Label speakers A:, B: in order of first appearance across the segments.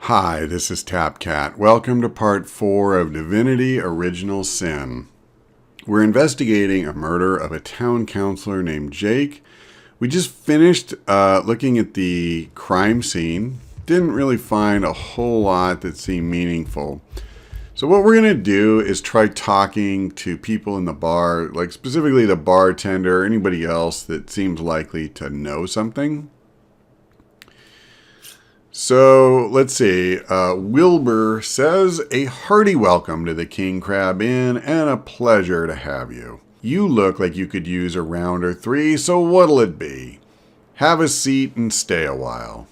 A: Hi, this is TapCat. Welcome to part 4 of Divinity Original Sin. We're investigating a murder of a town councilor named Jake. We just finished looking at the crime scene. Didn't really find a whole lot that seemed meaningful. So what we're going to do is try talking to people in the bar, like specifically the bartender or anybody else that seems likely to know something. So, let's see. Wilbur says, "A hearty welcome to the King Crab Inn and a pleasure to have you. You look like you could use a round or three, so what'll it be? Have a seat and stay a while."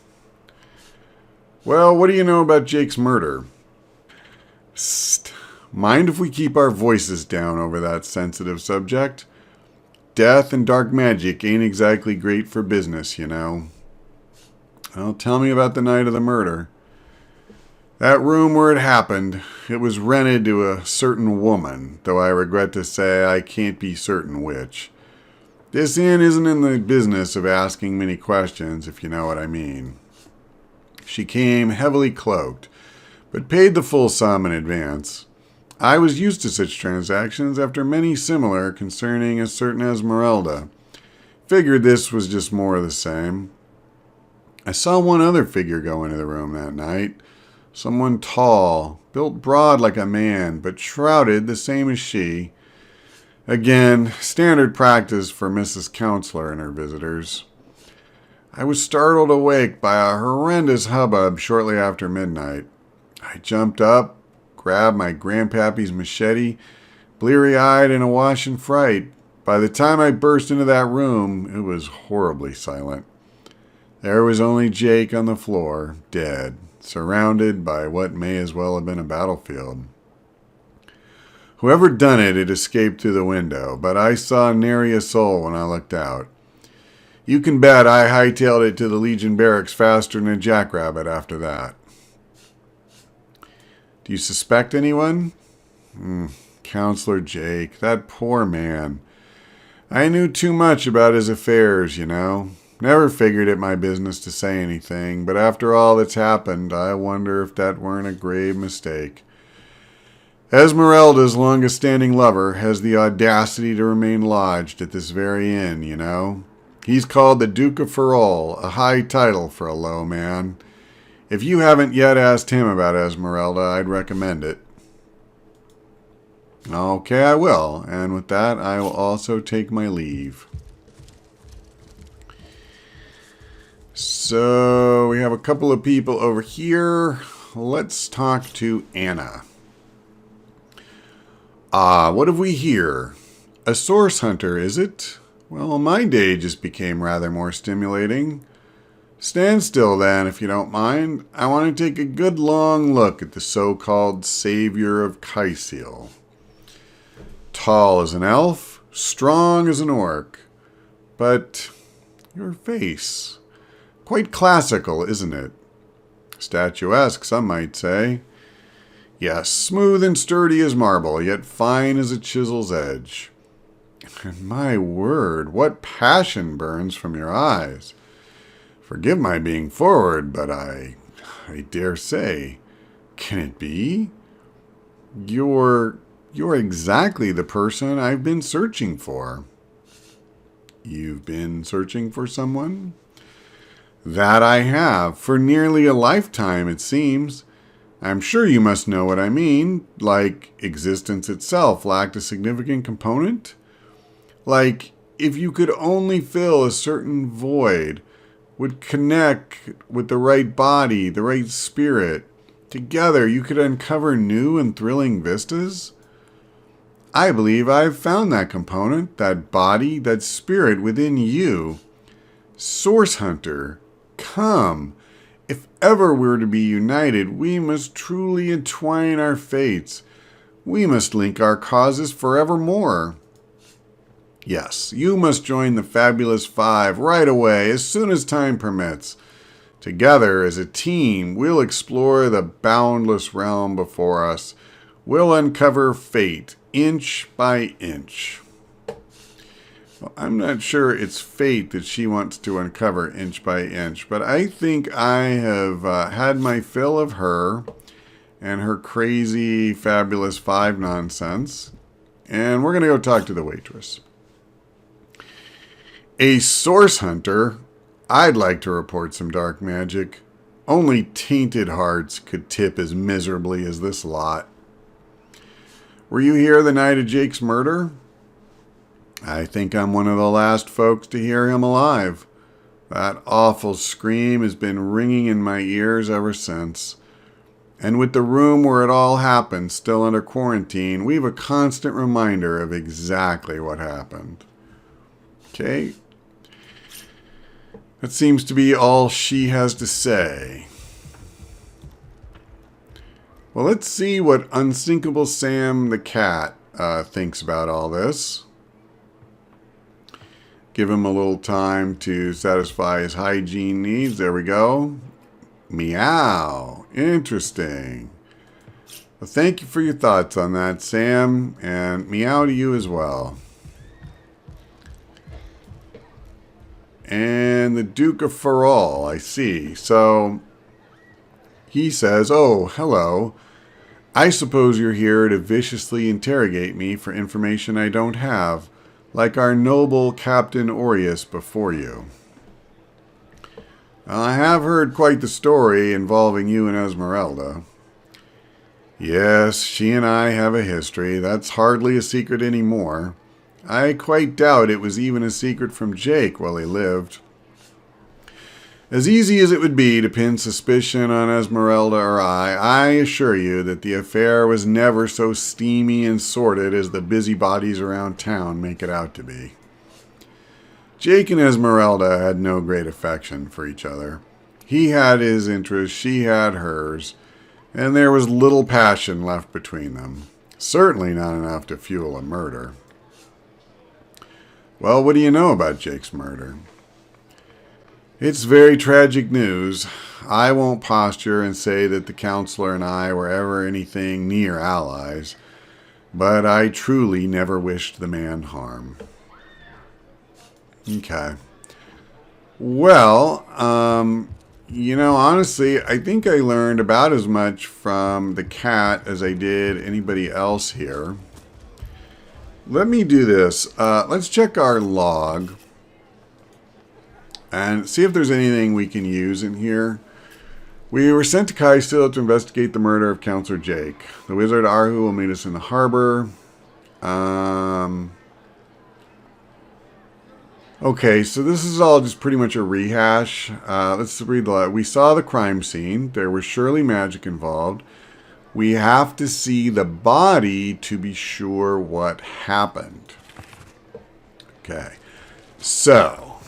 A: "Well, what do you know about Jake's murder?" "Psst. Mind if we keep our voices down over that sensitive subject? Death and dark magic ain't exactly great for business, you know." "Well, tell me about the night of the murder." "That room where it happened, it was rented to a certain woman, though I regret to say I can't be certain which. This inn isn't in the business of asking many questions, if you know what I mean. She came heavily cloaked, but paid the full sum in advance. I was used to such transactions after many similar concerning a certain Esmeralda. Figured this was just more of the same. I saw one other figure go into the room that night. Someone tall, built broad like a man, but shrouded the same as she. Again, standard practice for Mrs. Counselor and her visitors. I was startled awake by a horrendous hubbub shortly after midnight. I jumped up, grabbed my grandpappy's machete, bleary-eyed and awash in fright. By the time I burst into that room, it was horribly silent. There was only Jake on the floor, dead, surrounded by what may as well have been a battlefield. Whoever done it had escaped through the window, but I saw nary a soul when I looked out. You can bet I hightailed it to the Legion barracks faster than a jackrabbit after that." "Do you suspect anyone?" Counselor Jake, that poor man. I knew too much about his affairs, you know. Never figured it my business to say anything, but after all that's happened, I wonder if that weren't a grave mistake. Esmeralda's longest-standing lover has the audacity to remain lodged at this very inn, you know. He's called the Duke of Ferrol, a high title for a low man. If you haven't yet asked him about Esmeralda, I'd recommend it." "Okay, I will, and with that, I will also take my leave." So, we have a couple of people over here. Let's talk to Anna. What have we here? A source hunter, is it? Well, my day just became rather more stimulating. Stand still, then, if you don't mind. I want to take a good long look at the so-called savior of Kyciel. Tall as an elf, strong as an orc. But your face... quite classical, isn't it? Statuesque, some might say. Yes, smooth and sturdy as marble, yet fine as a chisel's edge. And my word, what passion burns from your eyes. Forgive my being forward, but I dare say, can it be? You're exactly the person I've been searching for." "You've been searching for someone?" "That I have, for nearly a lifetime, it seems. I'm sure you must know what I mean. Like existence itself lacked a significant component? Like if you could only fill a certain void, would connect with the right body, the right spirit. Together you could uncover new and thrilling vistas? I believe I've found that component, that body, that spirit within you. Source Hunter, come. If ever we're to be united, we must truly entwine our fates. We must link our causes forevermore. Yes, you must join the Fabulous Five right away, as soon as time permits. Together, as a team, we'll explore the boundless realm before us. We'll uncover fate, inch by inch." Well, I'm not sure it's fate that she wants to uncover inch by inch, but I think I have had my fill of her and her crazy, fabulous 5 nonsense. And we're going to go talk to the waitress. A source hunter? I'd like to report some dark magic. Only tainted hearts could tip as miserably as this lot. Were you here the night of Jake's murder? I think I'm one of the last folks to hear him alive. That awful scream has been ringing in my ears ever since. And with the room where it all happened still under quarantine, we have a constant reminder of exactly what happened. Okay. That seems to be all she has to say. Well, let's see what Unsinkable Sam the cat thinks about all this. Give him a little time to satisfy his hygiene needs. There we go. Meow. Interesting. Well, thank you for your thoughts on that, Sam. And meow to you as well. And the Duke of Farol, I see. So he says, oh, hello. I suppose you're here to viciously interrogate me for information I don't have, like our noble Captain Aureus before you. I have heard quite the story involving you and Esmeralda. Yes, she and I have a history. That's hardly a secret anymore. I quite doubt it was even a secret from Jake while he lived. As easy as it would be to pin suspicion on Esmeralda or I assure you that the affair was never so steamy and sordid as the busybodies around town make it out to be. Jake and Esmeralda had no great affection for each other. He had his interests, she had hers, and there was little passion left between them. Certainly not enough to fuel a murder. Well, what do you know about Jake's murder? It's very tragic news. I won't posture and say that the counselor and I were ever anything near allies, but I truly never wished the man harm. Okay. Well, honestly, I think I learned about as much from the cat as I did anybody else here. Let me do this. Let's check our log and see if there's anything we can use in here. We were sent to Kai'Sil to investigate the murder of Counselor Jake. The wizard Arhu will meet us in the harbor. Okay, so this is all just pretty much a rehash. Let's read the letter. We saw the crime scene. There was surely magic involved. We have to see the body to be sure what happened. Okay, so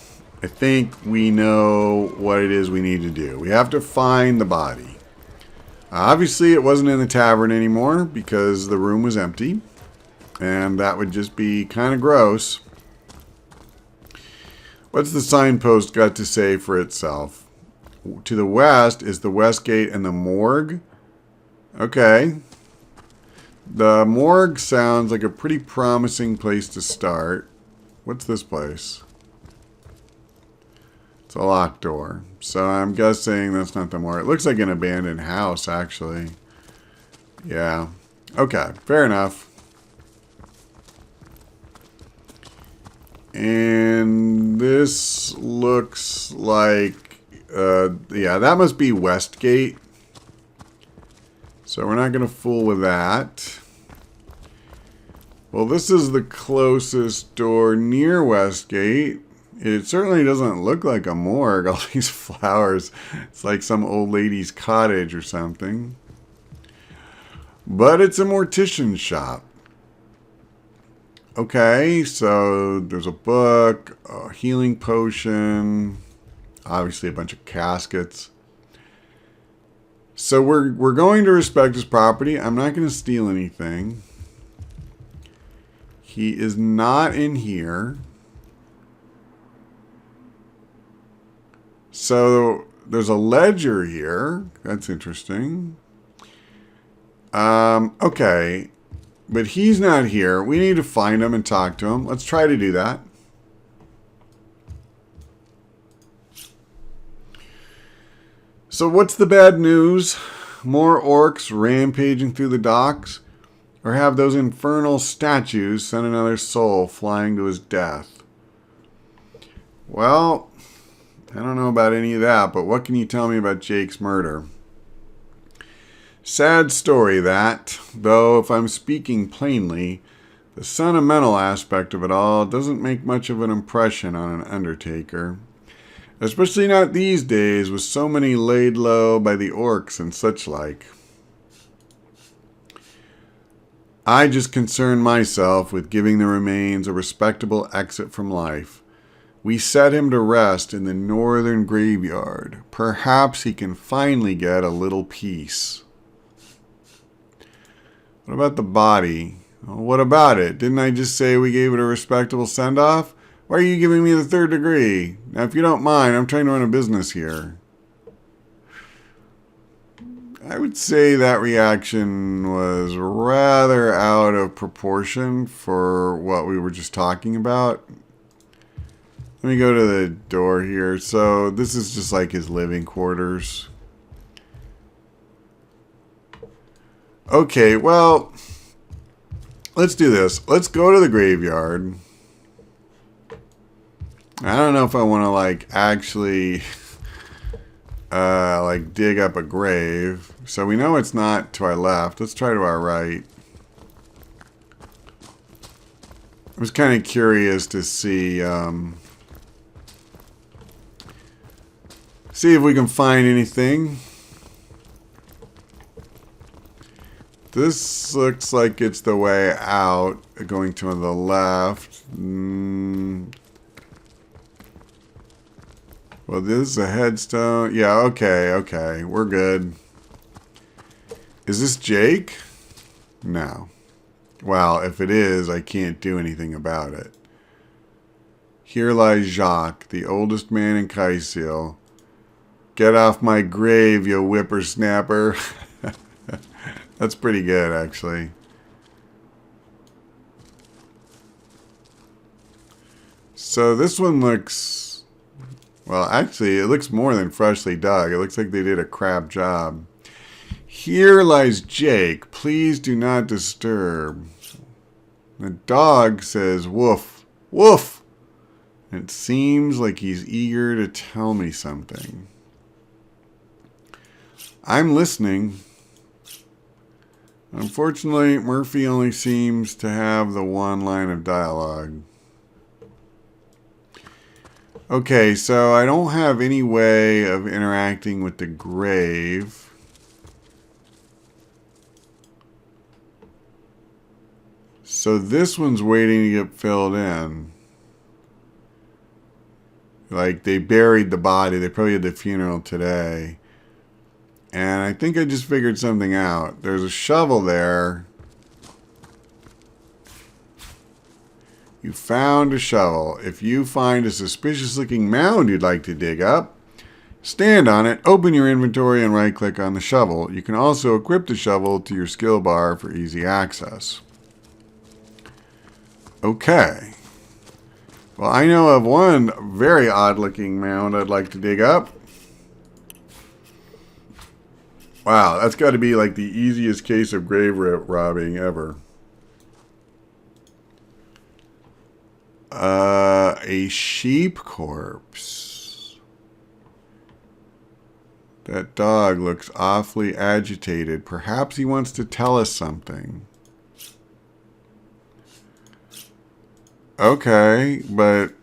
A: I think we know what it is we need to do. We have to find the body. Obviously, it wasn't in the tavern anymore because the room was empty. And that would just be kind of gross. What's the signpost got to say for itself? To the west is the West Gate and the morgue. Okay. The morgue sounds like a pretty promising place to start. What's this place? It's a locked door. So I'm guessing that's not the morgue. It looks like an abandoned house, actually. Yeah. Okay. Fair enough. And this looks like, yeah, that must be Westgate. So we're not going to fool with that. Well, this is the closest door near Westgate. It certainly doesn't look like a morgue. All these flowers. It's like some old lady's cottage or something. But it's a mortician's shop. Okay, so there's a book, a healing potion, obviously a bunch of caskets. So we're going to respect his property. I'm not going to steal anything. He is not in here. So there's a ledger here. That's interesting. Okay. But he's not here. We need to find him and talk to him. Let's try to do that. So what's the bad news? More orcs rampaging through the docks? Or have those infernal statues send another soul flying to his death? Well, I don't know about any of that, but what can you tell me about Jake's murder? Sad story that, though if I'm speaking plainly, the sentimental aspect of it all doesn't make much of an impression on an undertaker. Especially not these days with so many laid low by the orcs and such like. I just concern myself with giving the remains a respectable exit from life. We set him to rest in the northern graveyard. Perhaps he can finally get a little peace. What about the body? Well, what about it? Didn't I just say we gave it a respectable send-off? Why are you giving me the third degree? Now, if you don't mind, I'm trying to run a business here. I would say that reaction was rather out of proportion for what we were just talking about. Let me go to the door here. So this is just like his living quarters. Okay, well, let's do this. Let's go to the graveyard. I don't know if I want to like actually like dig up a grave. So we know it's not to our left. Let's try to our right. I was kind of curious to see see if we can find anything. This looks like it's the way out, going to the left. Well, this is a headstone. Yeah, okay. We're good. Is this Jake? No. Well, if it is, I can't do anything about it. Here lies Jacques, the oldest man in Kaisil. Get off my grave, you whippersnapper. That's pretty good, actually. So this one looks... Well, actually, it looks more than freshly dug. It looks like they did a crap job. Here lies Jake. Please do not disturb. The dog says, woof, woof. It seems like he's eager to tell me something. I'm listening. Unfortunately, Murphy only seems to have the one line of dialogue. Okay, so I don't have any way of interacting with the grave. So this one's waiting to get filled in. Like, they buried the body. They probably had the funeral today. And I think I just figured something out. There's a shovel there. You found a shovel. If you find a suspicious-looking mound you'd like to dig up, stand on it, open your inventory, and right-click on the shovel. You can also equip the shovel to your skill bar for easy access. Okay. Well, I know of one very odd-looking mound I'd like to dig up. Wow, that's got to be like the easiest case of grave robbing ever. A sheep corpse. That dog looks awfully agitated. Perhaps he wants to tell us something. Okay, but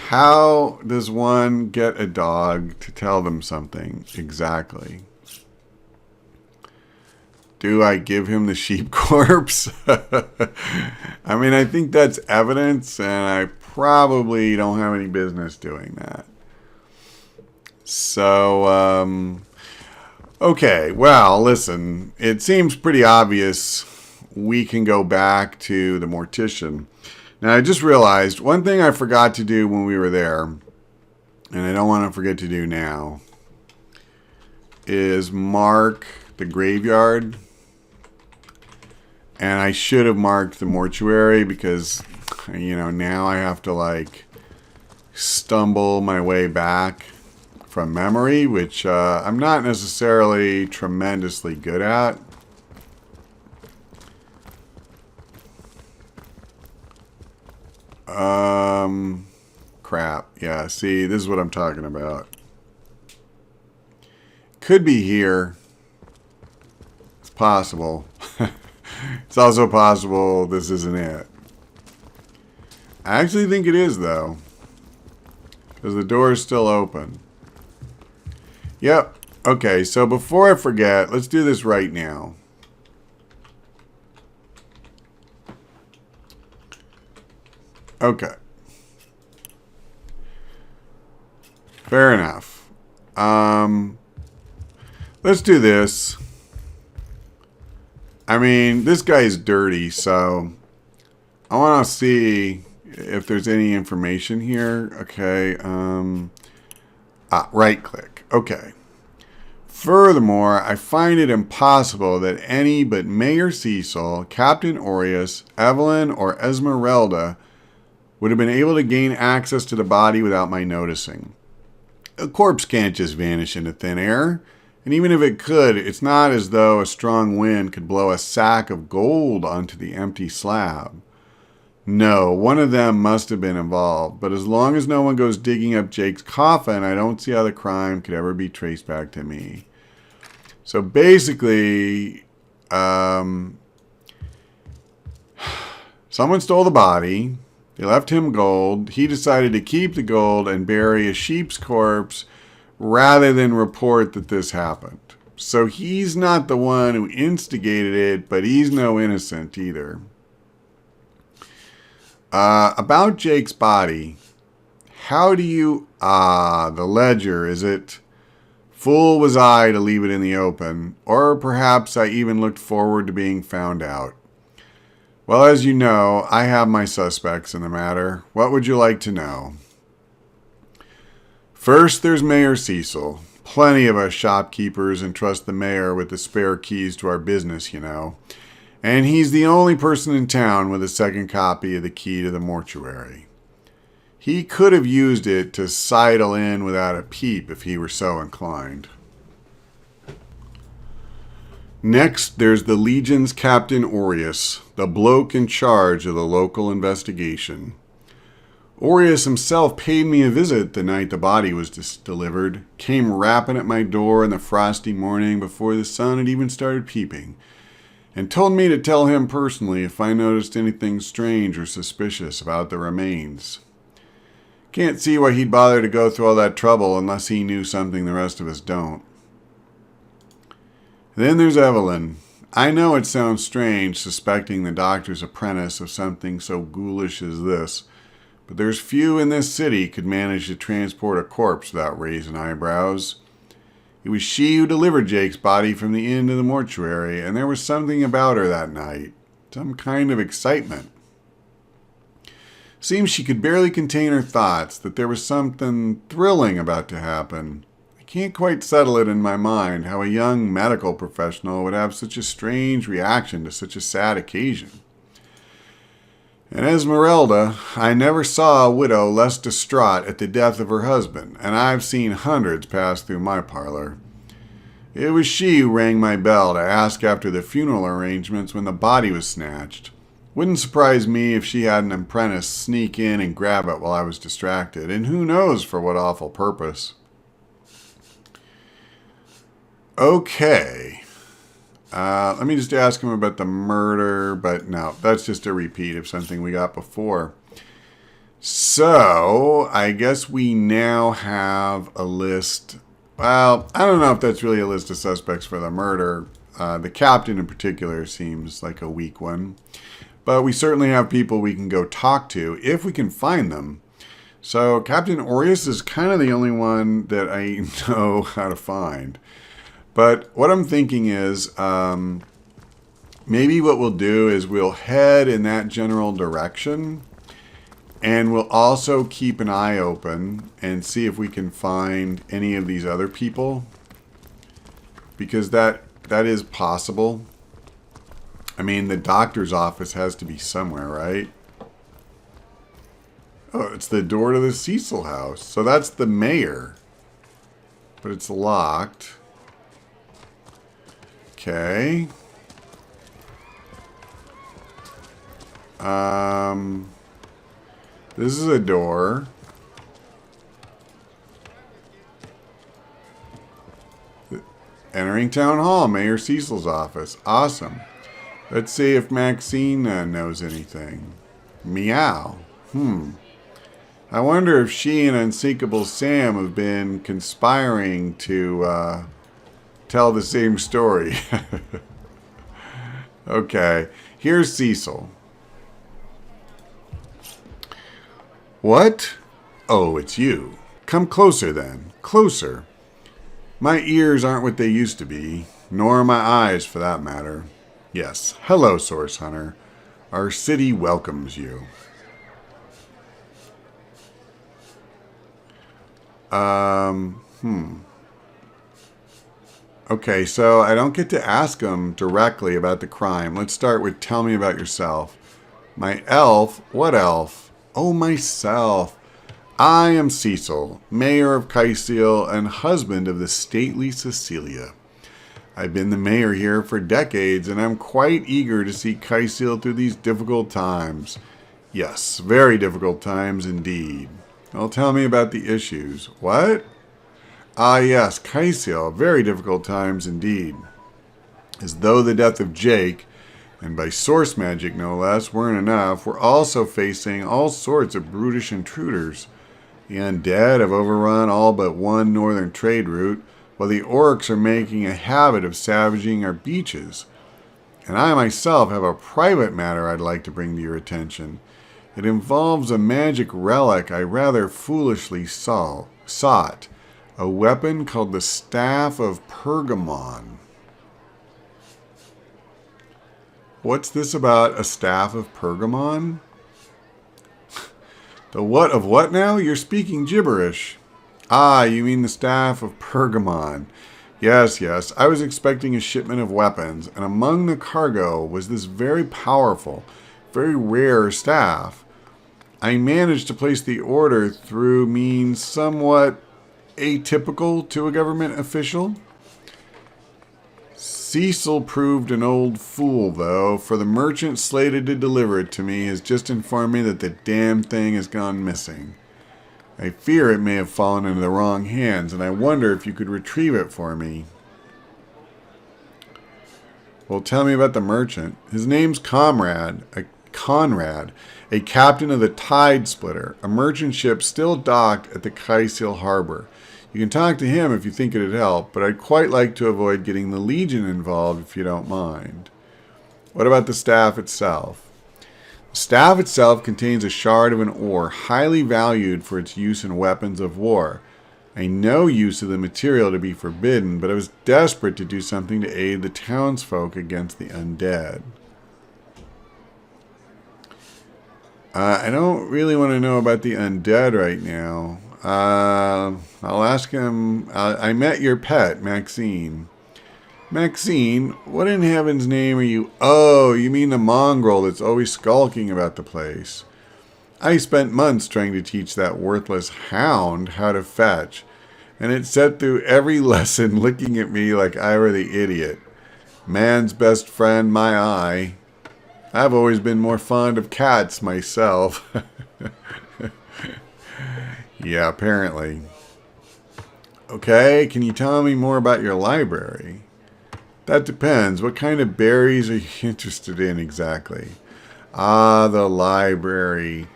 A: how does one get a dog to tell them something exactly? Do I give him the sheep corpse? I mean, I think that's evidence, and I probably don't have any business doing that. So, okay, well, listen, it seems pretty obvious we can go back to the mortician. Now, I just realized one thing I forgot to do when we were there, and I don't want to forget to do now, is mark the graveyard. And I should have marked the mortuary because, you know, now I have to, like, stumble my way back. from memory, which I'm not necessarily tremendously good at. Crap. Yeah, see, this is what I'm talking about. Could be here. It's possible. It's also possible this isn't it. I actually think it is, though. Because the door is still open. Yep. Okay, so before I forget, let's do this right now. Okay. Fair enough. Let's do this. I mean, this guy's dirty, so I want to see if there's any information here. Okay. Right click. Okay. Furthermore, I find it impossible that any but Mayor Cecil, Captain Aureus, Evelyn, or Esmeralda would have been able to gain access to the body without my noticing. A corpse can't just vanish into thin air. And even if it could, it's not as though a strong wind could blow a sack of gold onto the empty slab. No, one of them must have been involved. But as long as no one goes digging up Jake's coffin, I don't see how the crime could ever be traced back to me. So basically, someone stole the body. They left him gold. He decided to keep the gold and bury a sheep's corpse rather than report that this happened. So he's not the one who instigated it, but he's no innocent either. About Jake's body, how do you... the ledger, is it? Fool was I to leave it in the open, or perhaps I even looked forward to being found out. Well, as you know, I have my suspects in the matter. What would you like to know? First, there's Mayor Cecil. Plenty of us shopkeepers entrust the mayor with the spare keys to our business, you know. And he's the only person in town with a second copy of the key to the mortuary. He could have used it to sidle in without a peep if he were so inclined. Next, there's the Legion's Captain Aureus, the bloke in charge of the local investigation. Aureus himself paid me a visit the night the body was delivered, came rapping at my door in the frosty morning before the sun had even started peeping, and told me to tell him personally if I noticed anything strange or suspicious about the remains. Can't see why he'd bother to go through all that trouble unless he knew something the rest of us don't. Then there's Evelyn. I know it sounds strange suspecting the doctor's apprentice of something so ghoulish as this, but there's few in this city could manage to transport a corpse without raising eyebrows. It was she who delivered Jake's body from the inn to the mortuary, and there was something about her that night. Some kind of excitement. Seems she could barely contain her thoughts, that there was something thrilling about to happen. I can't quite settle it in my mind how a young medical professional would have such a strange reaction to such a sad occasion. And Esmeralda, I never saw a widow less distraught at the death of her husband, and I've seen hundreds pass through my parlor. It was she who rang my bell to ask after the funeral arrangements when the body was snatched. Wouldn't surprise me if she had an apprentice sneak in and grab it while I was distracted, and who knows for what awful purpose. Okay. Let me just ask him about the murder, but no, that's just a repeat of something we got before. So, I guess we now have a list. Well, I don't know if that's really a list of suspects for the murder. The captain in particular seems like a weak one. But we certainly have people we can go talk to if we can find them. So, Captain Aureus is kind of the only one that I know how to find. But what I'm thinking is, maybe what we'll do is we'll head in that general direction, and we'll also keep an eye open and see if we can find any of these other people, because that is possible. I mean, the doctor's office has to be somewhere, right? Oh, it's the door to the Cecil house. So that's the mayor. but it's locked. Okay. This is a door. Entering Town Hall, Mayor Cecil's office. Awesome. Let's see if Maxine knows anything. Meow. I wonder if she and Unseekable Sam have been conspiring to tell the same story. Okay. Here's Cecil. What? Oh, it's you. Come closer then. Closer. My ears aren't what they used to be, nor my eyes for that matter. Yes. Hello, Source Hunter. Our city welcomes you. Okay, so I don't get to ask him directly about the crime. Let's start with tell me about yourself. My elf? What elf? Oh, myself. I am Cecil, mayor of Kyciel and husband of the stately Cecilia. I've been the mayor here for decades, and I'm quite eager to see Kyciel through these difficult times. Yes, very difficult times indeed. Well, tell me about the issues. What? Ah, yes, Kyciel, very difficult times indeed. As though the death of Jake, and by source magic no less, weren't enough, we're also facing all sorts of brutish intruders. The undead have overrun all but one northern trade route, while the orcs are making a habit of savaging our beaches. And I myself have a private matter I'd like to bring to your attention. It involves a magic relic I rather foolishly sought, a weapon called the Staff of Pergamon. What's this about a Staff of Pergamon? The what of what now? You're speaking gibberish. Ah, you mean the Staff of Pergamon. Yes, yes. I was expecting a shipment of weapons, and among the cargo was this very powerful, very rare staff. I managed to place the order through means somewhat atypical to a government official. Cecil proved an old fool, though, for the merchant slated to deliver it to me has just informed me that the damn thing has gone missing. I fear it may have fallen into the wrong hands, and I wonder if you could retrieve it for me. Well, tell me about the merchant. His name's Conrad, a captain of the Tide Splitter, a merchant ship still docked at the Kyciel harbor. You can talk to him if you think it'd help, but I'd quite like to avoid getting the Legion involved if you don't mind. What about the staff itself? The staff itself contains a shard of an ore highly valued for its use in weapons of war. I know use of the material to be forbidden, but I was desperate to do something to aid the townsfolk against the undead. I don't really want to know about the undead right now. I'll ask him. I met your pet, Maxine. Maxine, what in heaven's name are you? Oh, you mean the mongrel that's always skulking about the place. I spent months trying to teach that worthless hound how to fetch, and it sat through every lesson looking at me like I were the idiot. Man's best friend, my eye. I've always been more fond of cats myself. Yeah, apparently. Okay, can you tell me more about your library? That depends. What kind of berries are you interested in exactly? Ah, the library.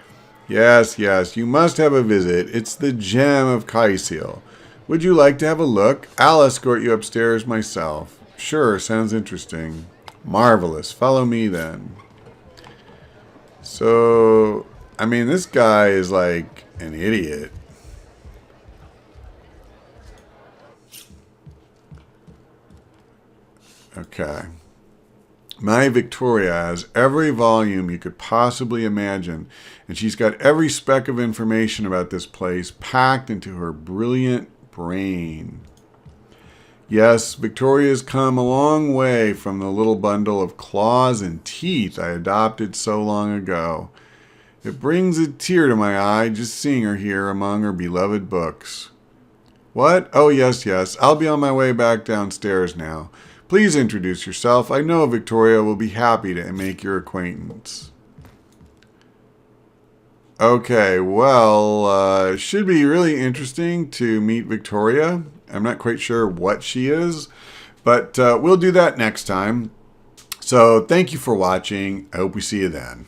A: Yes, yes, you must have a visit. It's the gem of Kyciel. Would you like to have a look? I'll escort you upstairs myself. Sure, sounds interesting. Marvelous. Follow me then. So, I mean, this guy is like an idiot. Okay. My Victoria has every volume you could possibly imagine, and she's got every speck of information about this place packed into her brilliant brain. Yes, Victoria's come a long way from the little bundle of claws and teeth I adopted so long ago. It brings a tear to my eye just seeing her here among her beloved books. What? Oh, yes, yes. I'll be on my way back downstairs now. Please introduce yourself. I know Victoria will be happy to make your acquaintance. Okay, well, should be really interesting to meet Victoria. I'm not quite sure what she is, but we'll do that next time. So thank you for watching. I hope we see you then.